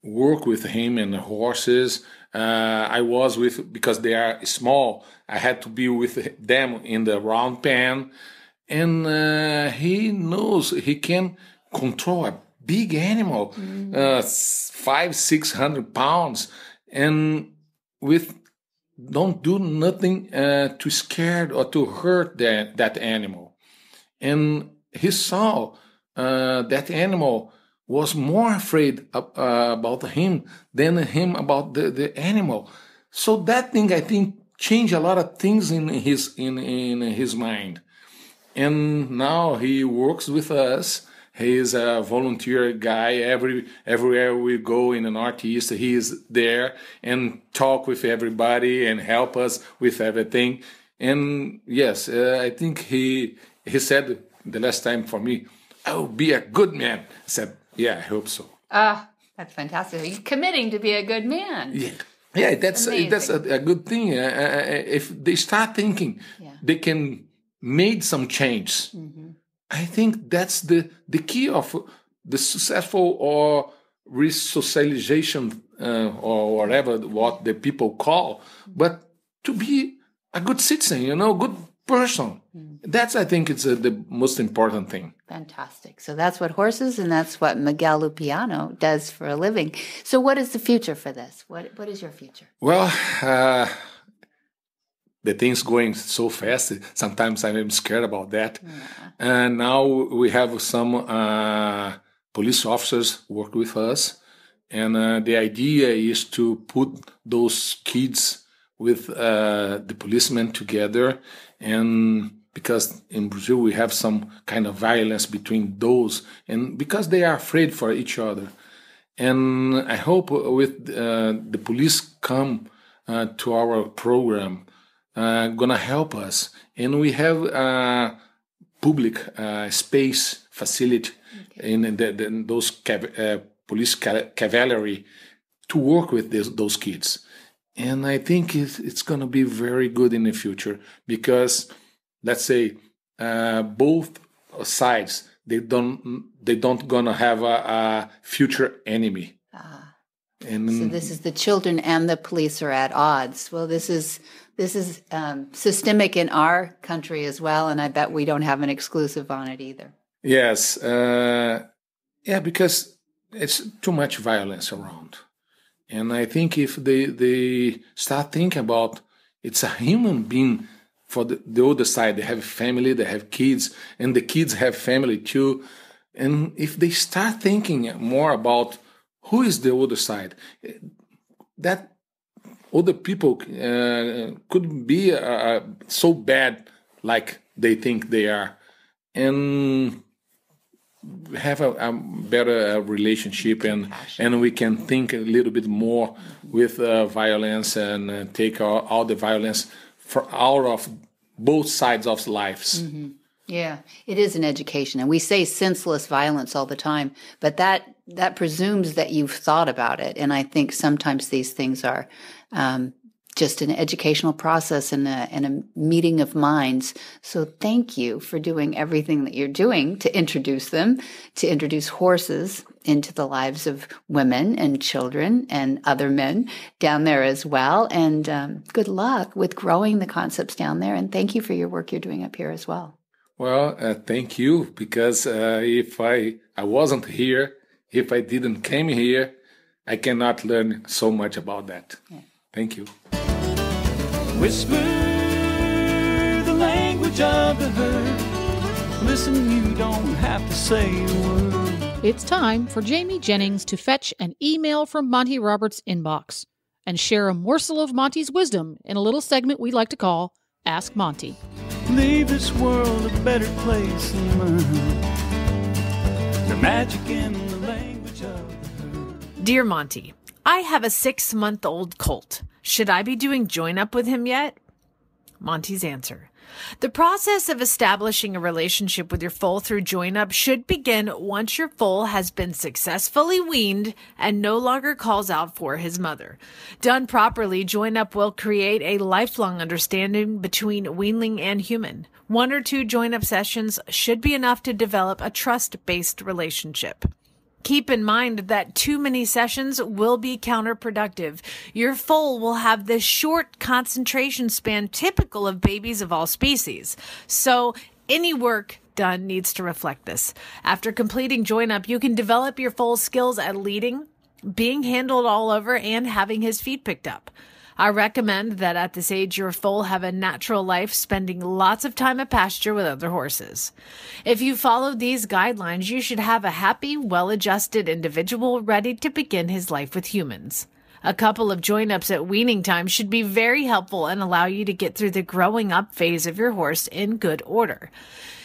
work with him and the horses. I was because they are small, I had to be with them in the round pen. And he knows he can control a big animal, 500-600 pounds, and don't do nothing to scare or to hurt that animal. And he saw that animal was more afraid about him than him about the animal. So that thing, I think, changed a lot of things in his mind. And now he works with us. He is a volunteer guy. Everywhere we go in the Northeast, he is there and talk with everybody and help us with everything. And yes, I think he said the last time for me, I will be a good man. I said, Yeah, I hope so. That's fantastic. Are you committing to be a good man? Yeah, that's a good thing. If they start thinking they can make some change, I think that's the key of the successful or resocialization or whatever what the people call, but to be a good citizen, good person. That's, I think, it's the most important thing. Fantastic. So that's what horses, and that's what Miguel Lupiano does for a living. So what is the future for this? What is your future? Well, the thing's going so fast. Sometimes I'm scared about that. And now we have some police officers work with us. And the idea is to put those kids with the policemen together. And because in Brazil we have some kind of violence between those, and because they are afraid for each other. And I hope with the police come to our program, gonna help us. And we have a public space facility in those police cavalry to work with those kids. And I think it's going to be very good in the future because, let's say, both sides, they don't gonna have a future enemy. And so this is the children and the police are at odds. Well, this is systemic in our country as well, and I bet we don't have an exclusive on it either. Yes, because it's too much violence around. And I think if they start thinking about it's a human being for the other side, they have family, they have kids, and the kids have family too. And if they start thinking more about who is the other side, that other people couldn't be so bad like they think they are. And have a better relationship and we can think a little bit more with violence and take all the violence out of both sides of lives. Yeah, it is an education. And we say senseless violence all the time, but that presumes that you've thought about it. And I think sometimes these things are just an educational process and a meeting of minds. So thank you for doing everything that you're doing to introduce them, to introduce horses into the lives of women and children and other men down there as well. And good luck with growing the concepts down there. And thank you for your work you're doing up here as well. Well, thank you, because if I wasn't here, if I didn't came here, I cannot learn so much about that. Yeah. Thank you. Whisper the language of the herd. Listen, you don't have to say a word. It's time for Jamie Jennings to fetch an email from Monty Roberts' inbox and share a morsel of Monty's wisdom in a little segment we like to call Ask Monty. Leave this world a better place than mine. The magic in the language of the herd. Dear Monty, I have a 6-month-old colt. Should I be doing join-up with him yet? Monty's answer. The process of establishing a relationship with your foal through join-up should begin once your foal has been successfully weaned and no longer calls out for his mother. Done properly, join-up will create a lifelong understanding between weanling and human. 1 or 2 join-up sessions should be enough to develop a trust-based relationship. Keep in mind that too many sessions will be counterproductive. Your foal will have this short concentration span typical of babies of all species. So any work done needs to reflect this. After completing join-up, you can develop your foal's skills at leading, being handled all over, and having his feet picked up. I recommend that at this age, your foal have a natural life, spending lots of time at pasture with other horses. If you follow these guidelines, you should have a happy, well-adjusted individual ready to begin his life with humans. A couple of join-ups at weaning time should be very helpful and allow you to get through the growing up phase of your horse in good order.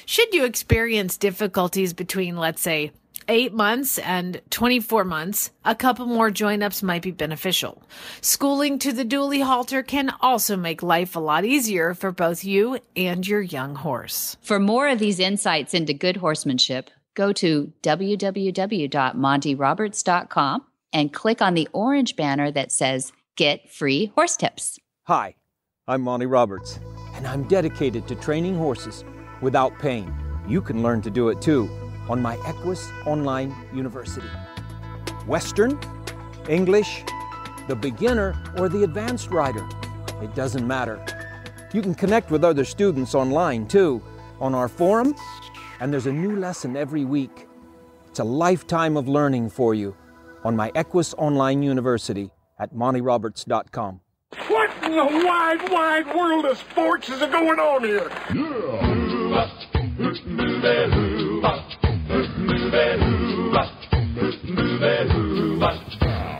Should you experience difficulties between, let's say, 8 months and 24 months, a couple more join-ups might be beneficial. Schooling to the dually halter can also make life a lot easier for both you and your young horse. For more of these insights into good horsemanship, Go to www.montyroberts.com and click on the orange banner that says Get Free Horse Tips. Hi, I'm Monty Roberts, and I'm dedicated to training horses without pain. You can learn to do it too on my Equus Online University. Western, English, the beginner, or the advanced rider. It doesn't matter. You can connect with other students online too, on our forum, and there's a new lesson every week. It's a lifetime of learning for you on my Equus Online University at montyroberts.com. What in the wide, wide world of sports is going on here?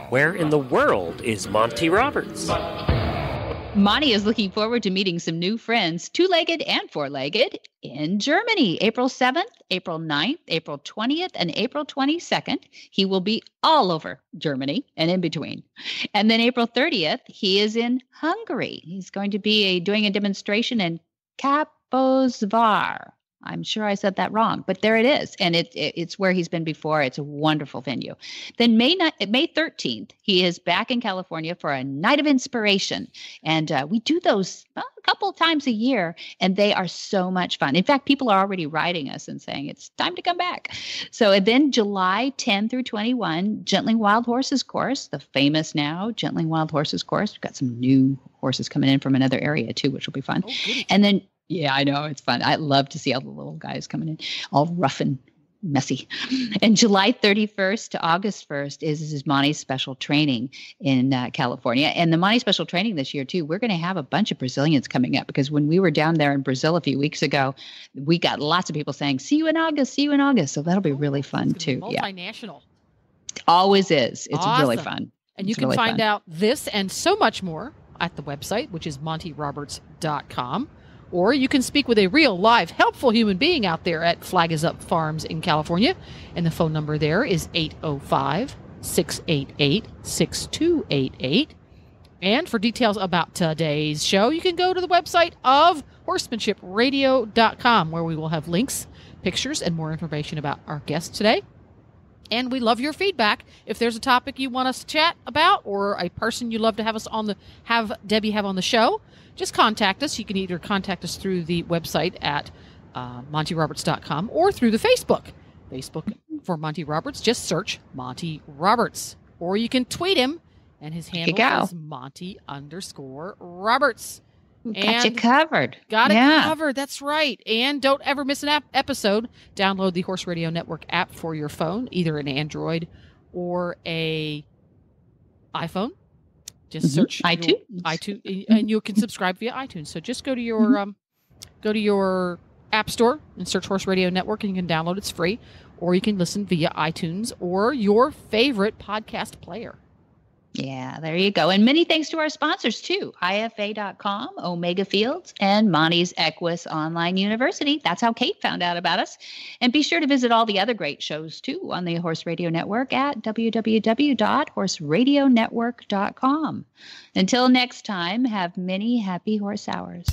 Where in the world is Monty Roberts? Monty is looking forward to meeting some new friends, two-legged and four-legged, in Germany, April 7th, April 9th, April 20th, and April 22nd. He will be all over Germany and in between. And then April 30th, he is in Hungary. He's going to be doing a demonstration in Kaposvár. I'm sure I said that wrong, but there it is. And it's where he's been before. It's a wonderful venue. Then May 13th, he is back in California for a Night of Inspiration. And we do those a couple of times a year, and they are so much fun. In fact, people are already writing us and saying it's time to come back. So and then July 10 through 21, Gentling Wild Horses course, the famous now Gentling Wild Horses course. We've got some new horses coming in from another area too, which will be fun. And then yeah, I know. It's fun. I love to see all the little guys coming in, all rough and messy. And July 31st to August 1st is Monty's special training in California. And the Monty special training this year, too, we're going to have a bunch of Brazilians coming up because when we were down there in Brazil a few weeks ago, we got lots of people saying, see you in August, see you in August. So that'll be really fun, too. Multinational. Yeah. Always is. It's awesome. Really fun. And you can find out this and so much more at the website, which is montyroberts.com. Or you can speak with a real, live, helpful human being out there at Flag Is Up Farms in California. And the phone number there is 805-688-6288. And for details about today's show, you can go to the website of horsemanshipradio.com, where we will have links, pictures, and more information about our guests today. And we love your feedback. If there's a topic you want us to chat about or a person you'd love to have Debbie have on the show, just contact us. You can either contact us through the website at montyroberts.com or through the Facebook for Monty Roberts. Just search Monty Roberts. Or you can tweet him, and his handle is Monty_Roberts. Got you covered. Got it covered. That's right. And don't ever miss an episode. Download the Horse Radio Network app for your phone, either an Android or a iPhone. Just search iTunes, and you can subscribe via iTunes. So just go to your app store and search Horse Radio Network, and you can download. It's free, or you can listen via iTunes or your favorite podcast player. Yeah, there you go. And many thanks to our sponsors, too. IFA.com, Omega Fields, and Monty's Equus Online University. That's how Kate found out about us. And be sure to visit all the other great shows, too, on the Horse Radio Network at www.horseradionetwork.com. Until next time, have many happy horse hours.